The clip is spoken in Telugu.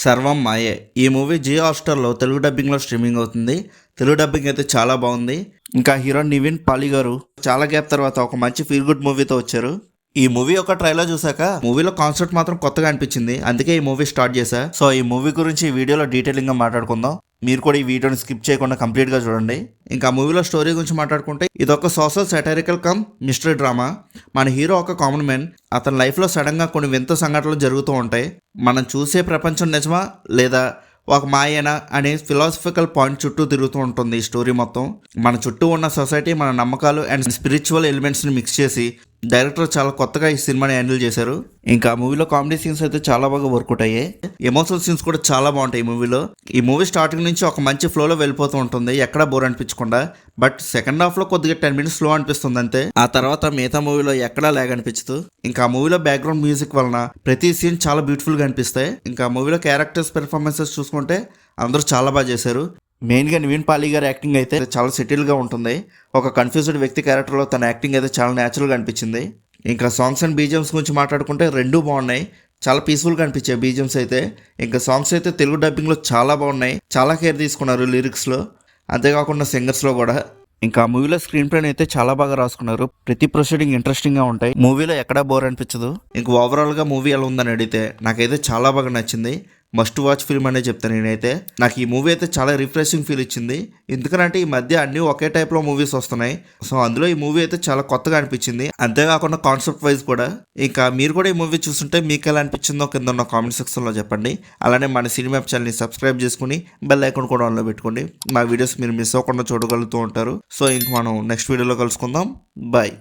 సర్వం మాయే. ఈ మూవీ జియో హాట్‌స్టార్‌లో తెలుగు డబ్బింగ్‌లో స్ట్రీమింగ్ అవుతుంది. తెలుగు డబ్బింగ్ అయితే చాలా బాగుంది. ఇంకా హీరో నివిన్ పాలి గారు చాలా గ్యాప్ తర్వాత ఒక మంచి ఫీల్ గుడ్ మూవీతో వచ్చారు. ఈ మూవీ యొక్క ట్రైలర్ చూసాక మూవీలో కాన్సెప్ట్ మాత్రం కొత్తగా అనిపించింది. అందుకే ఈ మూవీ స్టార్ట్ చేశా. సో ఈ మూవీ గురించి ఈ వీడియోలో డీటెయిలింగ్ గా మాట్లాడుకుందాం. మీరు కూడా ఈ వీడియోని స్కిప్ చేయకుండా కంప్లీట్ గా చూడండి. ఇంకా మూవీలో స్టోరీ గురించి మాట్లాడుకుంటే ఇదొక social satirical come mystery drama. మన హీరో ఒక కామన్ మ్యాన్. అతని లైఫ్ లో సడన్ గా కొన్ని వింత సంఘటనలు జరుగుతూ ఉంటాయి. మనం చూసే ప్రపంచం నిజమా లేదా ఒక మాయేనా అనే ఫిలాసఫికల్ పాయింట్ చుట్టూ తిరుగుతూ ఉంటుంది ఈ స్టోరీ మొత్తం. మన చుట్టూ ఉన్న సొసైటీ, మన నమ్మకాలు అండ్ స్పిరిచువల్ ఎలిమెంట్స్ని మిక్స్ చేసి డైరెక్టర్ చాలా కొత్తగా ఈ సినిమాని హ్యాండిల్ చేశారు. ఇంకా మూవీలో కామెడీ సీన్స్ అయితే చాలా బాగా వర్కౌట్ అయ్యాయి. ఎమోషనల్ సీన్స్ కూడా చాలా బాగుంటాయి ఈ మూవీలో. ఈ మూవీ స్టార్టింగ్ నుంచి ఒక మంచి ఫ్లోలో వెళ్ళిపోతూ ఉంటుంది, ఎక్కడా బోర్ అనిపించకుండా. బట్ సెకండ్ హాఫ్ లో కొద్దిగా 10 minutes స్లో అనిపిస్తుంది అంతే. ఆ తర్వాత మిగతా మూవీలో ఎక్కడా లాగ్ అనిపించదు. ఇంకా మూవీలో బ్యాక్గ్రౌండ్ మ్యూజిక్ వలన ప్రతి సీన్ చాలా బ్యూటిఫుల్ గా అనిపిస్తాయి. ఇంకా మూవీలో క్యారెక్టర్స్ పెర్ఫార్మెన్సెస్ చూసుకుంటే అందరూ చాలా బాగా చేశారు. మెయిన్గా నివిన్ పాలి గారి యాక్టింగ్ అయితే చాలా సెటిల్గా ఉంటుంది. ఒక కన్ఫ్యూజ్డ్ వ్యక్తి క్యారెక్టర్లో తన యాక్టింగ్ అయితే చాలా న్యాచురల్గా అనిపించింది. ఇంకా సాంగ్స్ అండ్ బీజిఎమ్స్ గురించి మాట్లాడుకుంటే రెండూ బాగున్నాయి. చాలా పీస్ఫుల్గా అనిపించాయి బీజిఎమ్స్ అయితే. ఇంకా సాంగ్స్ అయితే తెలుగు డబ్బింగ్లో చాలా బాగున్నాయి. చాలా కేర్ తీసుకున్నారు లిరిక్స్లో, అంతేకాకుండా సింగర్స్లో కూడా. ఇంకా మూవీలో స్క్రీన్ ప్లే అయితే చాలా బాగా రాసుకున్నారు. ప్రతి ప్రొసీడింగ్ ఇంట్రెస్టింగ్గా ఉంటాయి. మూవీలో ఎక్కడా బోర్ అనిపించదు. ఇంకా ఓవరాల్గా మూవీ ఎలా ఉందని అడిగితే నాకైతే చాలా బాగా నచ్చింది. మస్ట్ వాచ్ ఫిల్మ్ అనే చెప్తాను నేనైతే. నాకు ఈ మూవీ అయితే చాలా రిఫ్రెషింగ్ ఫీల్ ఇచ్చింది. ఎందుకంటే ఈ మధ్య అన్ని ఒకే టైప్లో మూవీస్ వస్తున్నాయి. సో అందులో ఈ మూవీ అయితే చాలా కొత్తగా అనిపించింది. అంతేకాకుండా కాన్సెప్ట్ వైజ్ కూడా. ఇంకా మీరు కూడా ఈ మూవీ చూస్తుంటే మీకు ఎలా అనిపించిందో కింద ఉన్న కామెంట్ సెక్షన్లో చెప్పండి. అలానే మన సినిమా ఛానల్ని సబ్స్క్రైబ్ చేసుకుని బెల్ ఐకాన్ కూడా ఆన్లో పెట్టుకోండి. మా వీడియోస్ మీరు మిస్ అవ్వకుండా చూడగలుగుతూ ఉంటారు. సో ఇంక మనం నెక్స్ట్ వీడియోలో కలుసుకుందాం. బాయ్.